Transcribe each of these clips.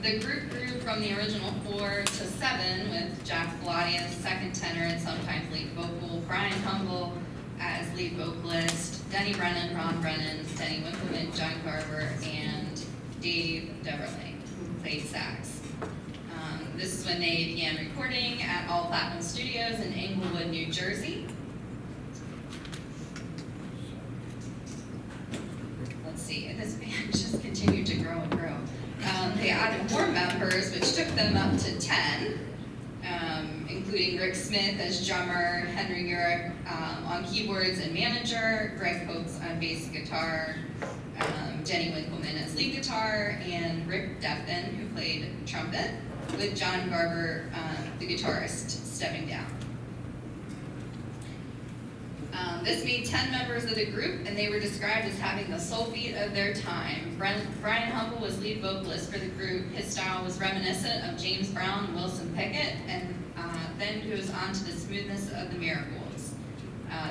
The group grew from the original 4 to 7 with Jack Bellotti as second tenor and sometimes lead vocal, Brian Humble as lead vocalist, Denny Brennan, Ron Brennan, Denny Winkleman, John Garber, and Dave Deverley, who played sax. This is when they began recording at All Platinum Studios in Englewood, New Jersey. Let's see, this band just continued to grow and grow. They added more members, which took them up to 10, including Rick Smith as drummer, Henry Urich on keyboards and manager, Greg Hopes on bass guitar, Jenny Winkleman as lead guitar, and Rick Deppen, who played trumpet, with John Garber, the guitarist, stepping down. This made 10 members of the group, and they were described as having the soul beat of their time. Brian Humble was lead vocalist for the group. His style was reminiscent of James Brown and Wilson Pickett, and then goes on to the smoothness of the Miracles.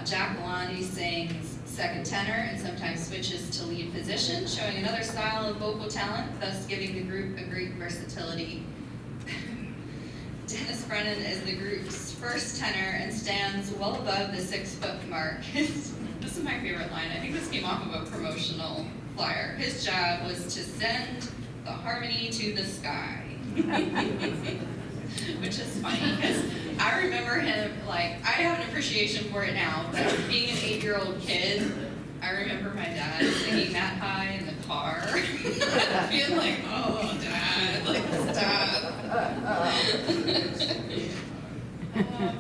Jack Bellotti sings second tenor and sometimes switches to lead position, showing another style of vocal talent, thus giving the group a great versatility. Dennis Brennan is the group's first tenor and stands well above the 6-foot mark. This is my favorite line. I think this came off of a promotional flyer. His job was to send the harmony to the sky. Which is funny, because I remember him, like, I have an appreciation for it now, but being an 8-year-old kid, I remember my dad singing that high in the car, being like, oh, Dad, like, stop.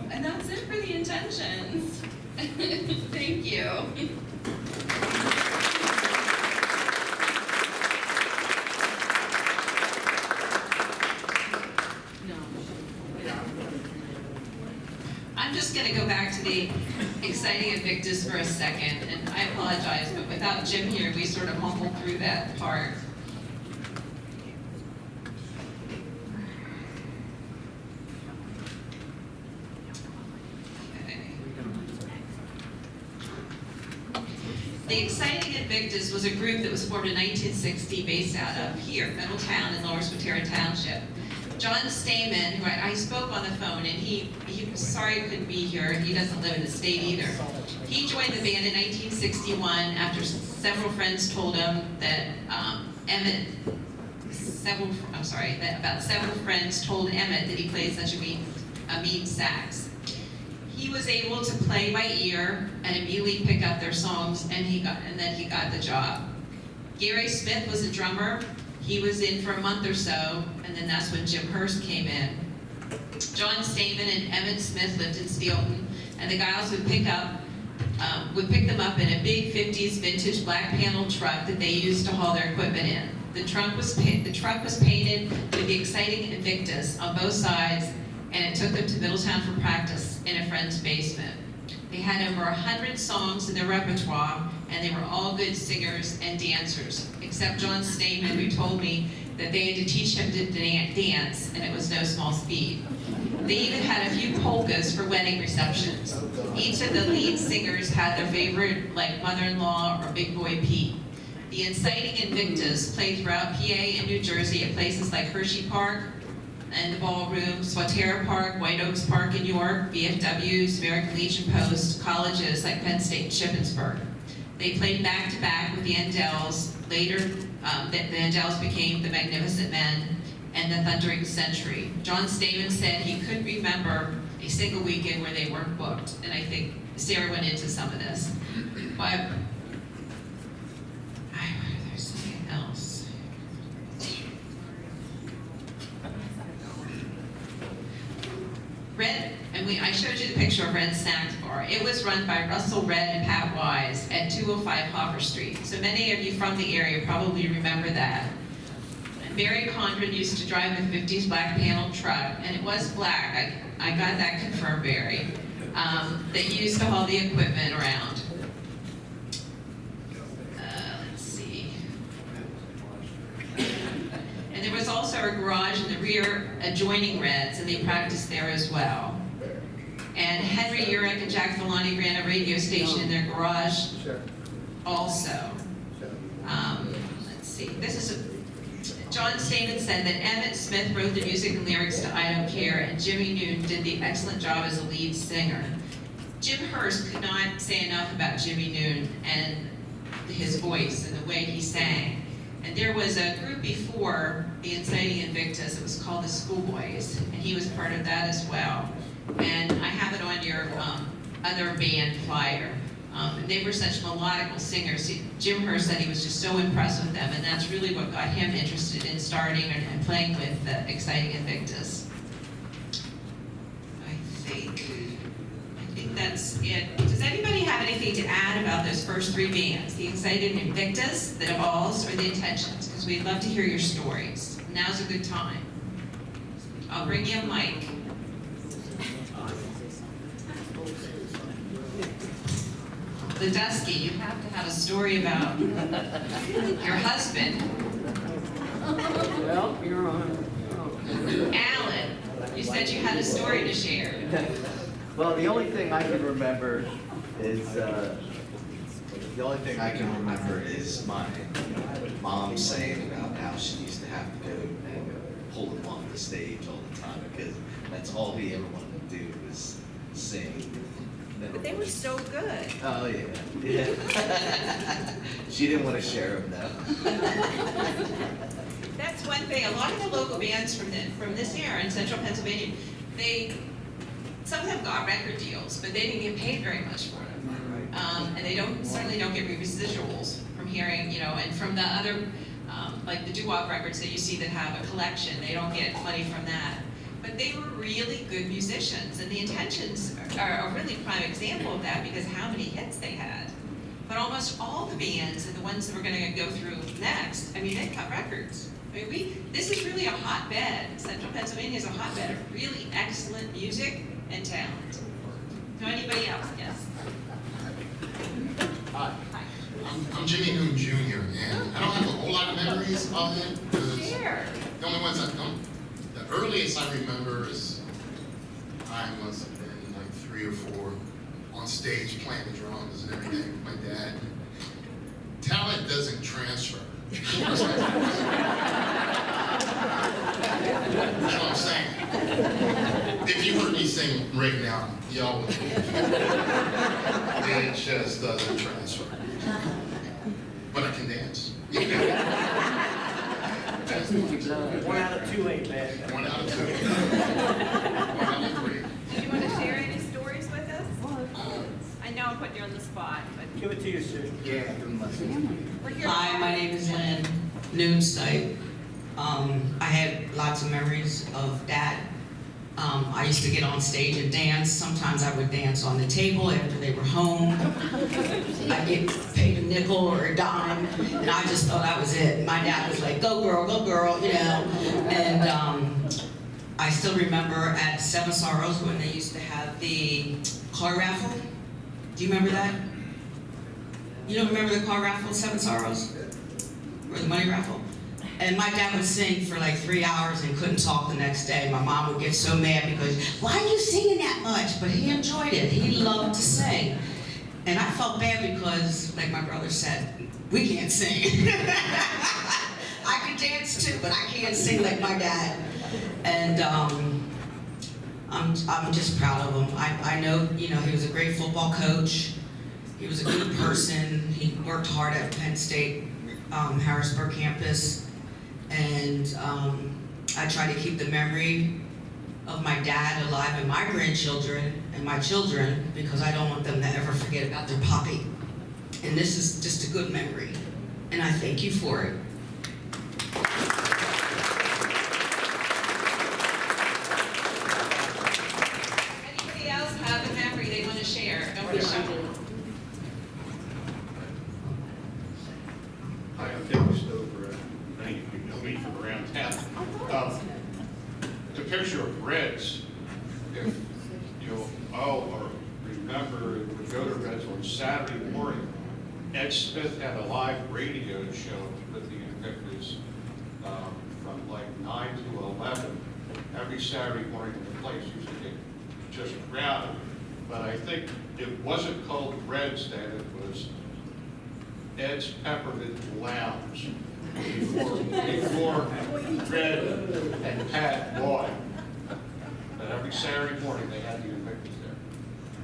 And that's it for the intentions. Thank you. I'm just going to go back to the Exciting Invictas for a second, and I apologize, but without Jim here, we sort of mumbled through that part. Okay. The Exciting Invictas was a group that was formed in 1960 based out of here, Middletown in Lower Swatara Township. John Eshleman, who I spoke on the phone, and he was sorry he couldn't be here. He doesn't live in the state either. He joined the band in 1961 after several friends told him that about several friends told Emmett that he played such a mean sax. He was able to play by ear and immediately pick up their songs, and then he got the job. Gary Smith was a drummer. He was in for a month or so, and then that's when Jim Hurst came in. John Eshleman and Emmett Smith lived in Steelton, and the guys would pick them up in a big 50s vintage black panel truck that they used to haul their equipment in. The truck was painted with the Exciting Invictas on both sides, and it took them to Middletown for practice in a friend's basement. They had over 100 songs in their repertoire, and they were all good singers and dancers, except John Eshleman, who told me that they had to teach him to dance, and it was no small feat. They even had a few polkas for wedding receptions. Each of the lead singers had their favorite, like Mother-in-Law or Big Boy Pete. The Exciting Invictas played throughout PA and New Jersey at places like Hershey Park and the Ballroom, Swatara Park, White Oaks Park in York, VFWs, American Legion Post, colleges like Penn State and Shippensburg. They played back-to-back with the Endells. Later, the Endells became the Magnificent Men and the Thundering Century. John Eshleman said he couldn't remember a single weekend where they weren't booked, and I think Sarah went into some of this. But there's something else. Red, and I showed you the picture of Red Snacks Bar. It was run by Russell Red and Pat Wise at 205 Hoffer Street. So many of you from the area probably remember that. And Barry Condren used to drive the 50s black panel truck, and it was black. I got that confirmed, Barry. That used to haul the equipment around. Let's see. And there was also a garage in the rear adjoining Red's, and they practiced there as well. And Henry Urich and Jack Bellotti ran a radio station in their garage also. Let's see, this is John Stamen said that Emmett Smith wrote the music and lyrics to I Don't Care, and Jimmy Noon did the excellent job as a lead singer. Jim Hurst could not say enough about Jimmy Noon and his voice and the way he sang. And there was a group before the Exciting Invictas, it was called the Schoolboys, and he was part of that as well. And I have it on your other band flyer. They were such melodical singers. Jim Hurst said he was just so impressed with them, and that's really what got him interested in starting and playing with the Exciting Invictas. I think that's it. Does anybody have anything to add about those first three bands? The Exciting Invictas, the DuValles, or the Intentions? Because we'd love to hear your stories. Now's a good time. I'll bring you a mic. The Dusky, you have to have a story about your husband. Well, you're on. Alan, you said you had a story to share. Well, the only thing I can remember is my mom saying about how she used to have to go and pull him off the stage all the time because that's all he ever wanted to do was sing. But they were so good. Oh yeah. She didn't want to share them though. That's one thing. A lot of the local bands from this era in central Pennsylvania, some of them got record deals, but they didn't get paid very much for them. And they certainly don't get residuals from hearing, and from the other, like the doo-wop records that you see that have a collection, they don't get money from that. But they were really good musicians, and the Intentions are a really prime example of that because how many hits they had. But almost all the bands and the ones that we're going to go through next, they cut records. This is really a hotbed. Central Pennsylvania is a hotbed of really excellent music and talent. So anybody else? Yes. Hi. I'm Jimmy Noon Jr. and I don't have a whole lot of memories of it. Sure. The only ones the earliest I remember is I must have been like 3 or 4 on stage playing the drums and everything with my dad. Talent doesn't transfer. That's what I'm saying. If you heard me sing right now, y'all would believe it. It just doesn't transfer. But I can dance. 1 out of 2 ain't bad. 1 out of 2. 1 out of 3. Do you want to share any stories with us? I know I'm putting you on the spot, but Give it to your sister. Yeah, give them a we're here. Hi, my name is Lynn Noonstipe. I had lots of memories of Dad. I used to get on stage and dance. Sometimes I would dance on the table after they were home. I'd get paid a nickel or a dime, and I just thought that was it. My dad was like, go girl, And I still remember at Seven Sorrows when they used to have the car raffle. Do you remember that? You don't remember the car raffle at Seven Sorrows? Or the money raffle? And my dad would sing for like 3 hours and couldn't talk the next day. My mom would get so mad because, why are you singing that much? But he enjoyed it. He loved to sing. And I felt bad because, like my brother said, we can't sing. I can dance too, but I can't sing like my dad. And I'm just proud of him. I know, he was a great football coach. He was a good person. He worked hard at Penn State, Harrisburg campus. And I try to keep the memory of my dad alive in my grandchildren and my children because I don't want them to ever forget about their poppy. And this is just a good memory. And I thank you for it. Anybody else have a memory they want to share? Don't be shy. Hi, I'm David Stover. Many of you know me from around town. The picture of Reds, if you'll all remember, would go to Reds on Saturday morning. Ed Smith had a live radio show with the Invictas from like 9 to 11 every Saturday morning. The place used to get just crowded. But I think it wasn't called Reds then, it was Ed's Peppermint Lounge before Red and Pat bought it. But every Saturday morning, they had the Invictus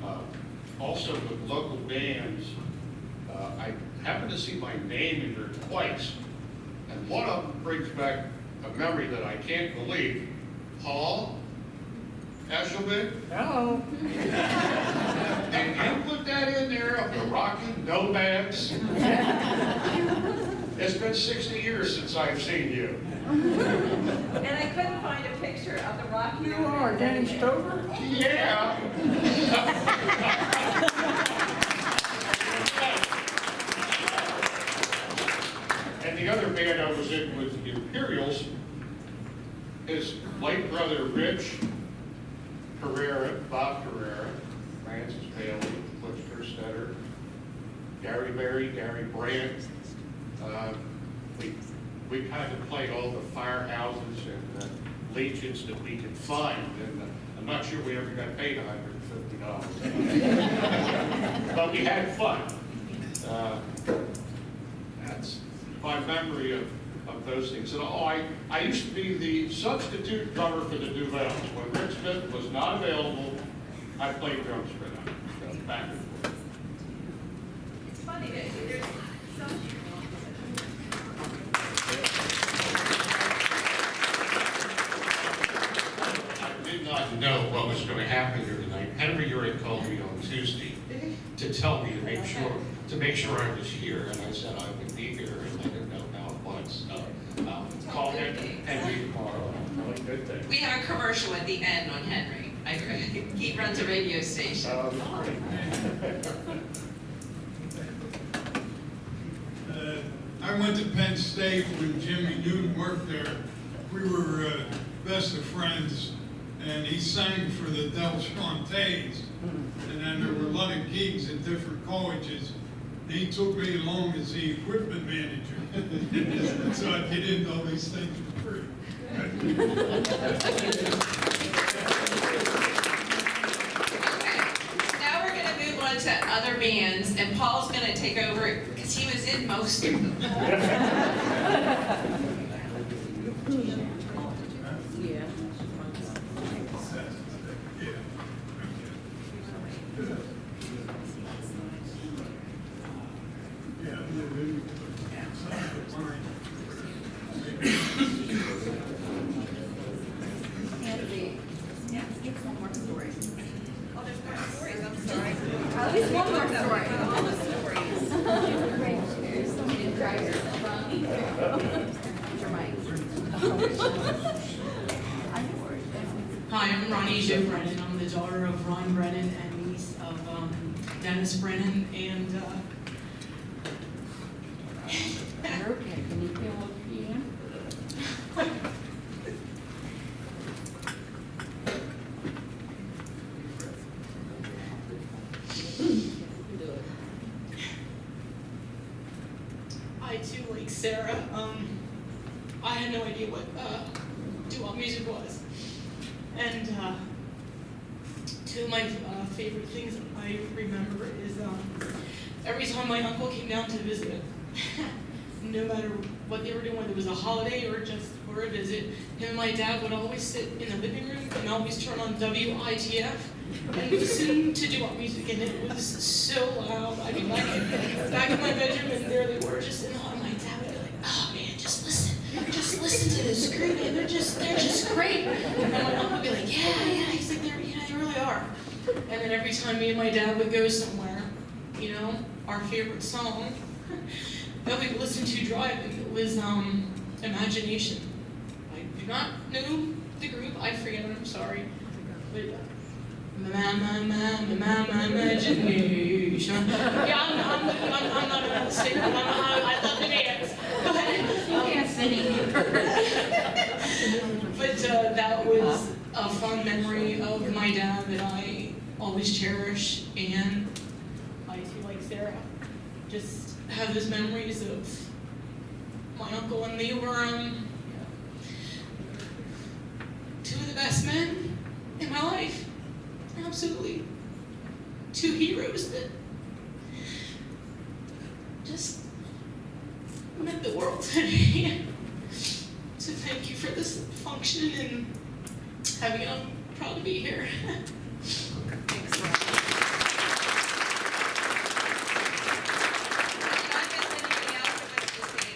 there. Also, with local bands, I happened to see my name in there twice. And one of them brings back a memory that I can't believe. Paul Eshleman, Hello. did you put that in there of the Rocky No Bands? It's been 60 years since I've seen you. And I couldn't find a picture of the Rocky. You are Danny Stover? Yeah. And the other band I was in with the Imperials, his late brother Rich Carrera, Bob Carrera, Francis Bailey, Butch Kerstetter, Gary Berry, Gary Brandt. We kind of played all the firehouses and legions that we could find, and I'm not sure we ever got paid $150. But we had fun. That's my memory of those things. And I used to be the substitute drummer for the DuValles. When Rick Smith was not available, I played drums for them. So back and forth. It's funny that there's some. I did not know what was going to happen here tonight. Henry Urick called me on Tuesday to tell me to make sure I was here, and I said I would be here, and I didn't know how it was. So call Henry tomorrow. Good thing. We have a commercial at the end on Henry. He runs a radio station. I went to Penn State when Jimmy Newton worked there. We were best of friends, and he sang for the Del Spontanes. And then there were a lot of gigs at different colleges. He took me along as the equipment manager. So I get into all these things for free. Okay. Now we're going to move on to other bands, and Paul's going to take over because he was in most of them. Oh, there's more stories, I'm sorry. At least one more story. All the Hi, I'm Ronnie Jo Brennan. I'm the daughter of Ron Brennan and niece of Dennis Brennan. And Okay, can you feel what you I too, like Sarah, I had no idea what doo-wop music was. And two of my favorite things I remember is every time my uncle came down to visit, no matter what they were doing, whether it was a holiday or just for a visit, him and my dad would always sit in the living room and always turn on WITF and listen to doo-wop music, and it was so loud. I mean, back in my bedroom, and there they were just in the hall, and my dad would be like, "Oh man, just listen to this group, and they're just great." And my mom would be like, "Yeah, he's like, they really are." And then every time me and my dad would go somewhere, you know, our favorite song that we listened to driving was Imagination. I do not know the group, I forget it, I'm sorry. But my imagination. Yeah, I'm not gonna sing, I love the dance. You can't sing. But that was a fun memory of my dad that I always cherish, and I too, like Sarah, just have those memories of my uncle, and they were two of the best men in my life. Absolutely. Two heroes that just meant the world today. So thank you for this function and having it. I'm proud to be here. Thanks, Laura. Did I miss anybody else that wants to say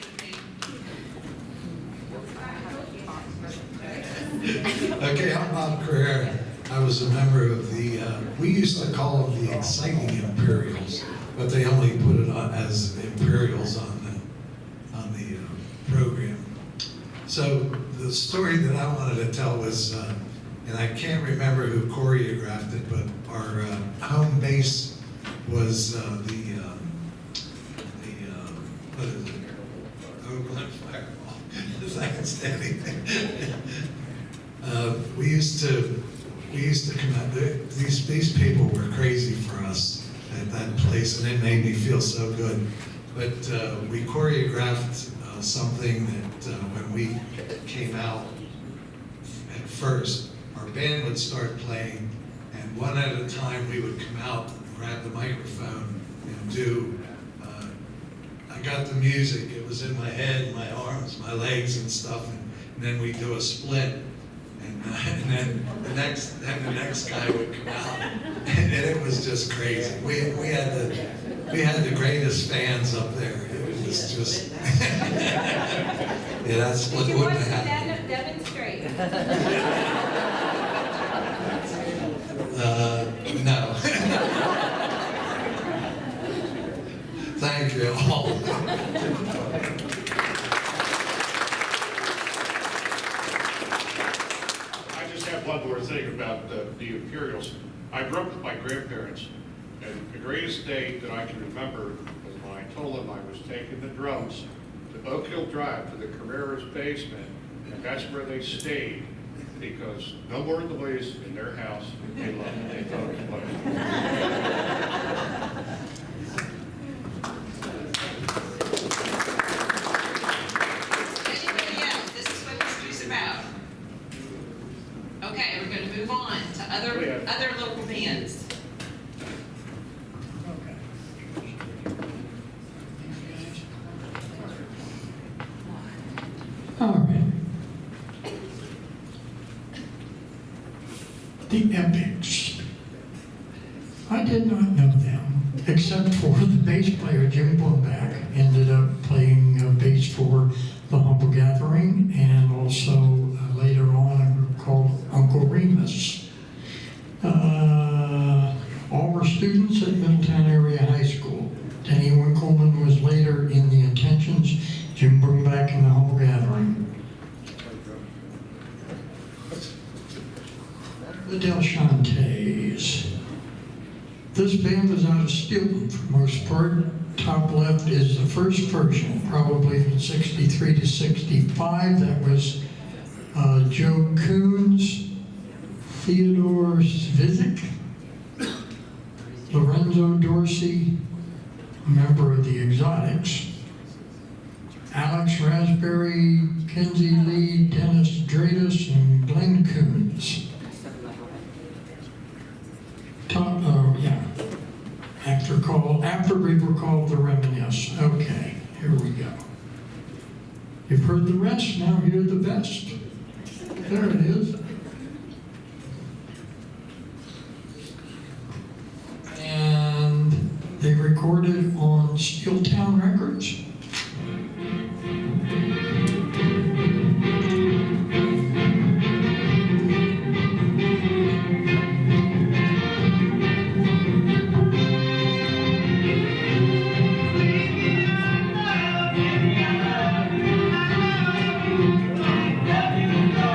anything? Okay, I'm Bob Carrera. I was a member of the, we used to call them the Exciting Imperials, but they only put it on as Imperials on the program. So the story that I wanted to tell was, and I can't remember who choreographed it, but our home base was what is it? Oakland Fireball. Thanks, Danny. We used to come out. These people were crazy for us at that place, and it made me feel so good. But we choreographed something that when we came out at first, our band would start playing, and one at a time we would come out, grab the microphone, and do. I got the music. It was in my head, my arms, my legs, and stuff, and then we'd do a split. And then the next guy would come out, and it was just crazy. We had the greatest fans up there. It was just yeah, that's what Did you wouldn't watch have happened. demonstrate? No. Thank you all. One more thing about the Imperials. I grew up with my grandparents, and the greatest day that I can remember was when I told them I was taking the drums to Oak Hill Drive to the Carrera's basement, and that's where they stayed, because no more noise in their house. They loved it. They thought it was wonderful. Anybody else? This is what history's about. Okay, we're going to move on to other local bands. All right. The Epics. I did not know them, except for the bass player, Jim Blumback, ended up playing bass for the Humble Gathering, and also later on a group called Uncle Remus. All were students at Middletown Area High School. Denny Winkleman was later in the Intentions, Jim Blumback in the Humble Gathering. The Del Shantays. This band was out of Steelton for the most part. Top left is the first version, probably from 63 to 65. That was Joe Coons, Theodore Svizik, Lorenzo Dorsey, a member of the Exotics, Alex Raspberry, Kenzie Lee, Dennis Dratus, and Glenn Coons. After we were called the Reminisce. Okay, here we go. You've heard the rest, now hear the best. There it is. And they recorded on Steeltown Records. Let you go.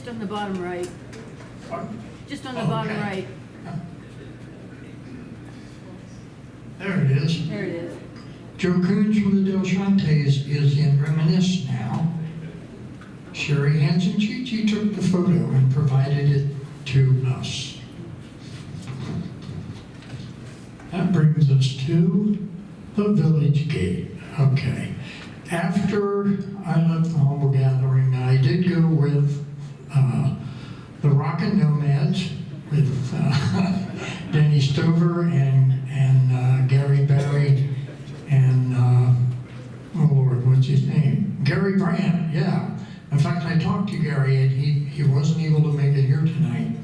on the bottom right. Pardon? Just on the Oh, bottom okay. right. There it is. There it is. Joe Coons from the Del Shantays is in Reminisce now. Sherry Hansen Chichi took the photo and provided it to us. That brings us to the village gate. Okay. After I left the humble gathering, I did go with the Rockin' Nomads with Danny Stover and Gary Barry and oh Lord, what's his name? Gary Brandt, yeah. In fact, I talked to Gary and he wasn't able to make it here tonight.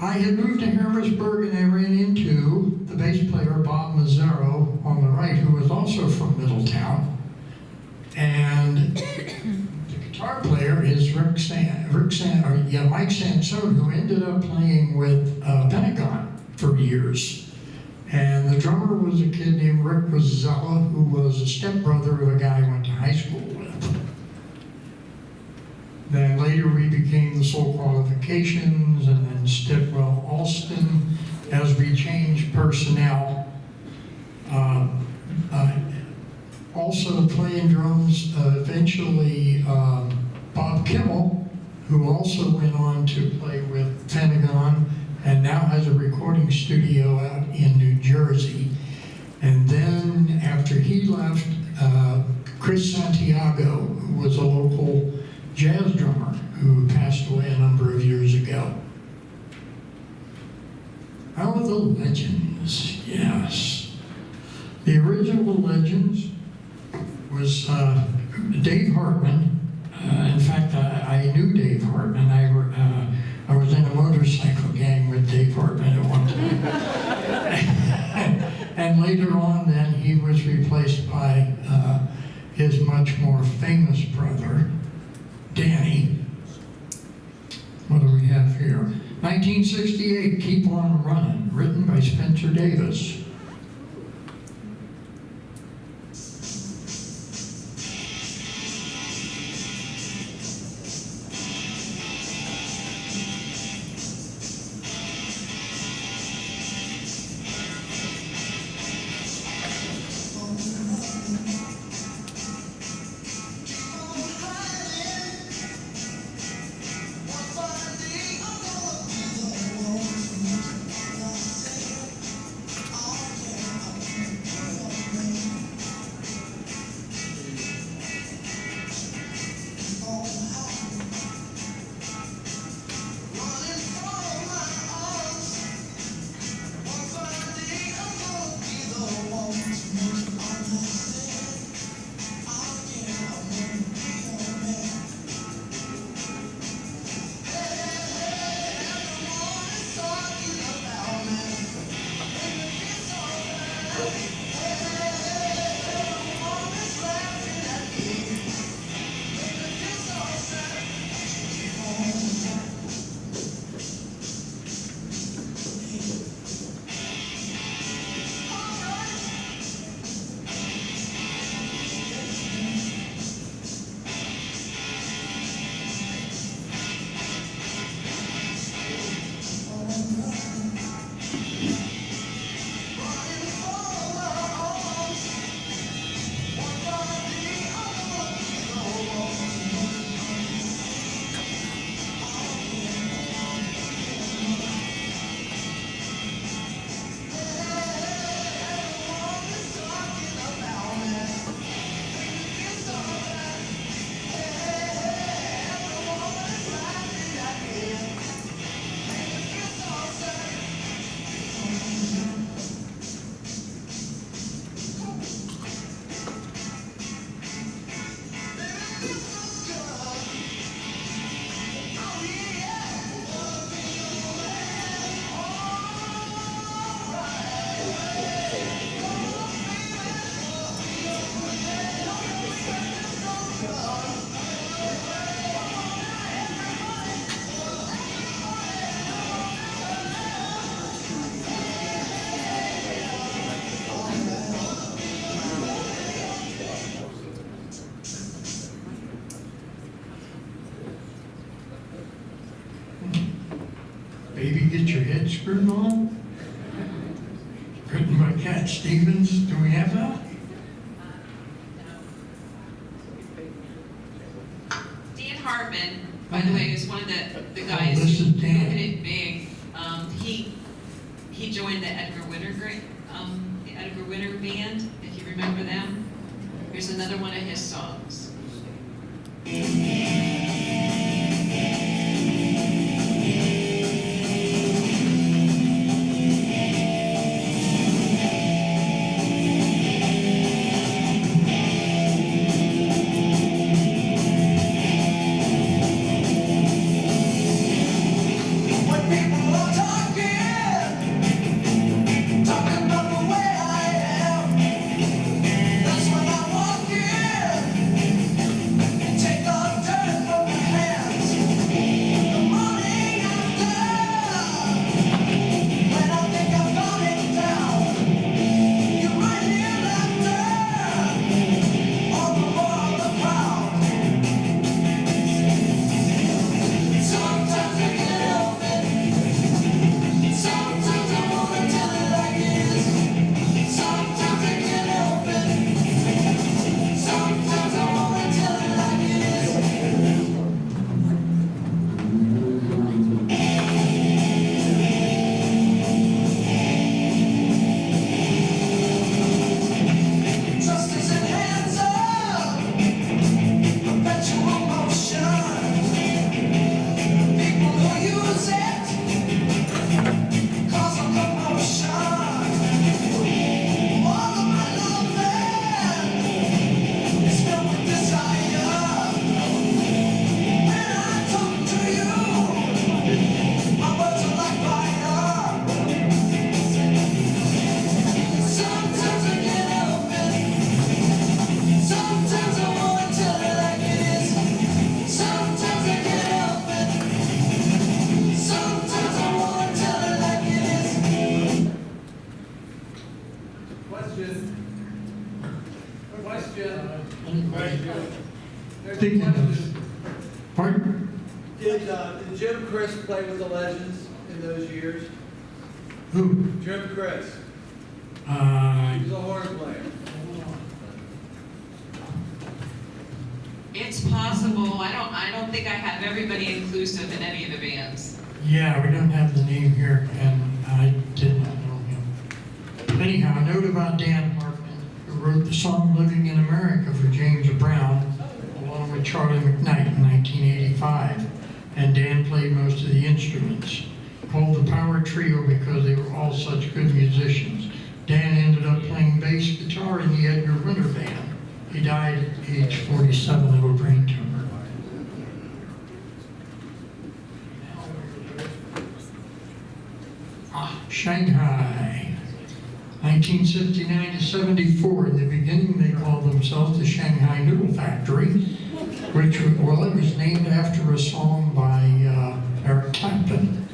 I had moved to Harrisburg and I ran into the bass player Bob Mazzaro on the right, who was also from Middletown. And the guitar player is Mike Sansone, who ended up playing with Pentagon for years. And the drummer was a kid named Rick Rozzella, who was a stepbrother of a guy I went to high school with. Then later we became the Soul Qualifications, and then Stidwell Alston as we changed personnel. Also playing drums, eventually Bob Kimmel, who also went on to play with Pentagon and now has a recording studio out in New Jersey. And then after he left, Chris Santiago, who was a local jazz drummer who passed away a number of years ago. Oh, the Legends, yes. The original Legends was Dave Hartman. In fact, I knew Dave Hartman. I was in a motorcycle gang with Dave Hartman at one time. And later on, then, he was replaced by his much more famous brother, Danny. What do we have here? 1968, Keep On Running, written by Spencer Davis. Baby Get Your Head Screwed On, written by Cat Stevens. Do we have that? Dan Hartman, by the way, is one of the guys this is who Dan. hit it big. He joined the Edgar Winter Band, if you remember them. Here's another one of his songs. Speaking of, pardon? Did Jim Chris play with the Legends in those years? Who? Jim Chris. He was a horn player. It's possible. I don't think I have everybody inclusive in any of the bands. Yeah, we don't have the name here, and I did not know him. Anyhow, a note about Dan Hartman, who wrote the song Living in America for James Brown, along with Charlie McKnight in 1985. And Dan played most of the instruments. Called the Power Trio because they were all such good musicians. Dan ended up playing bass guitar in the Edgar Winter Band. He died at age 47 of a brain tumor. Shanghai, 1969 to 74. In the beginning, they called themselves the Shanghai Noodle Factory, which, well, it was named after a song by Eric Clapton.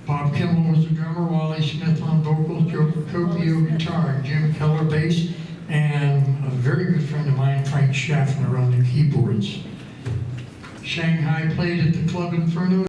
Bob Kimmel was the drummer, Wally Smith on vocals, Joe Procopio guitar, Jim Keller bass, and a very good friend of mine, Frank Schaffner, on the keyboards. Shanghai played at the Club Inferno